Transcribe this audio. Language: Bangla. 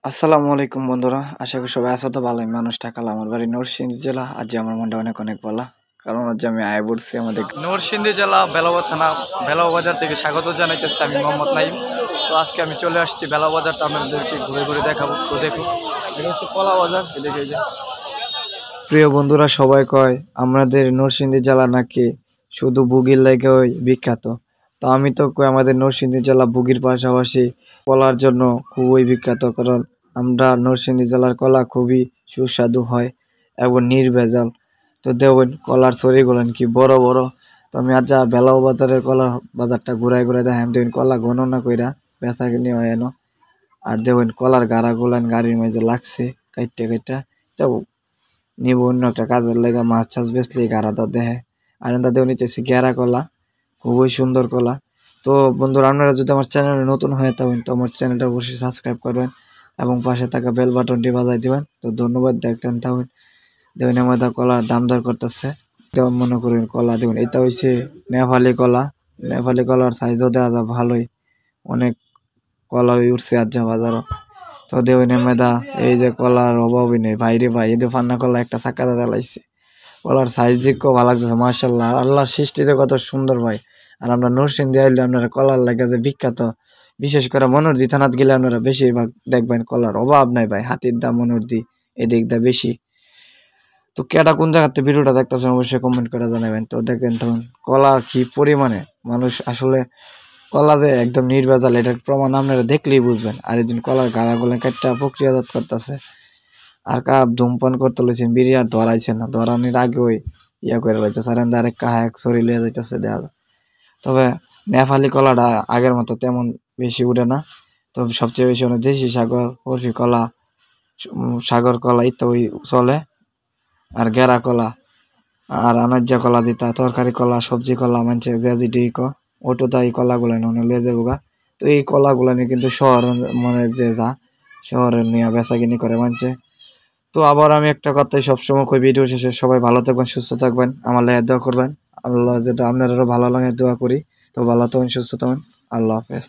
আসসালামু আলাইকুম বন্ধুরা, আশা করি সবাই আছো তো ভালোই। মানুষ ঠাকাল, আমার বাড়ি নরসিংদী জেলা। আজ আমার মনটা অনেক অনেক ভালো, কারণ আজ আমি আয় পড়ছি আমাদের নরসিংদী জেলা বেলাবা থানা বেলাবা বাজার থেকে স্বাগত জানাইতেছি আমি মোহাম্মদ নাইম। তো আজকে আমি চলে আসছি বেলাবা বাজারটা আপনাদেরকে ঘুরে ঘুরে দেখাবো। তো দেখুন, এটা হচ্ছে কলা বাজার। এদিকে যে প্রিয় বন্ধুরা, সবাই কয় আমাদের নরসিংদী জেলা নাকি শুধু বুগির লাগে ওই বিখ্যাত। তো আমি তো কই আমাদের নরসিংদী জেলা বুগির পাশাপাশি কলার জন্য খুবই বিখ্যাত, কারণ আমরা নরসিংদী জেলার কলা খুবই সুস্বাদু হয় এবং নির্ভেজাল। তো দেখুন কলার ছড়িগুলেন কি বড় বড়। তো আমি আজ বেলাও বাজারের কলা বাজারটা ঘুরাই ঘুরাই দেখাম। দেখুন কলা গণনা কইরা বেচা কিনি হয় এনো। আর দেখুন কলার গাড়া গুলান গাড়ির মাঝে লাগছে কাইটটা কাইটটা। তো নিব অন্য একটা কাজের লেগে, মাছ টাছ বেচলে গাড়াটা দেহে। আর তাদের নিতেছি গেরা কলা, খুবই সুন্দর কলা। তো বন্ধুরা, আপনারা যদি আমার চ্যানেলে নতুন হয়ে থাকেন তো আমার চ্যানেলটা অবশ্যই সাবস্ক্রাইব করবেন এবং পাশে থাকা বেল বাটনটি বাজাই দিবেন। তো ধন্যবাদ, দেখতেন থাকুন। দেখুন আমাদের কলার দাম দর করতেছে। যেমন মনে করুন কলা দেখুন, এটা হইছে নেপালি কলা। নেপালি কলার সাইজও দেওয়া যায় ভালোই, অনেক কলা উঠছে আজ বাজারও। তো দেখুন মেদা, এই যে কলার অভাবই নেই ভাইরে ভাই। এই যে ফান্না কলা একটা চাকা দাদা লাইছে, কলার সাইজ দিকেও ভালো লাগছে মার্শাল্লাহ। আল্লাহর সৃষ্টিতে কত সুন্দর ভাই। আর আমরা নরসিংদী আইলে আপনারা কলার লাগে যে বিখ্যাত, বিশেষ করে মনোরদি থানাত গেলে আপনারা বেশিরভাগ দেখবেন কলার অভাব নাই ভাই। হাতির দাম মনোরদি এদিক দা বেশি। তো কেটা কোন জায়গাতে ভিডিওটা দেখতেছেন অবশ্যই কমেন্ট করে জানাবেন। তো দেখেন তখন কলার কি পরিমাণে মানুষ আসলে কলা যে একদম নির্ভেজাল, এটার প্রমাণ আপনারা দেখলেই বুঝবেন। আর এই কলার গাড়াগুলো কাটটা প্রক্রিয়াজাত করতেছে। আর কাপ ধূমপান করতে লইছেন, বিড়ি আর ধরাইছে না, ধরানির আগে ওই ইয়া করে লাইছে সারেন আরেক কাহা এক সরি লিয়ে যাইতেছে দেখা যায়। তবে নেপালি কলাটা আগের মতো তেমন বেশি উঠে না। তবে সবচেয়ে বেশি মানে দেশি সাগর, বরফি কলা, সাগর কলা ইত্যাদি চলে। আর গেরা কলা আর আনাজ্জা কলা, যেটা তরকারি কলা, সবজি কলা মানছে যে যেটি ওটো তাই কলাগুলো লিয়ে যাবো গা। তো এই কলাগুলো নিয়ে কিন্তু শহর মানে যে যা শহরে নিয়ে বেচা কিনি করে মানছে। তো আবার আমি একটা কথাই সবসময় কই, ভিডিও শেষে সবাই ভালো থাকবেন, সুস্থ থাকবেন, আমার লাগে দোয়া করবেন। আল্লাহ যেটা আপনাদেরও ভালো লাগে দোয়া করি। তো ভালো থাকুন, সুস্থ থাকুন, আল্লাহ হাফেজ।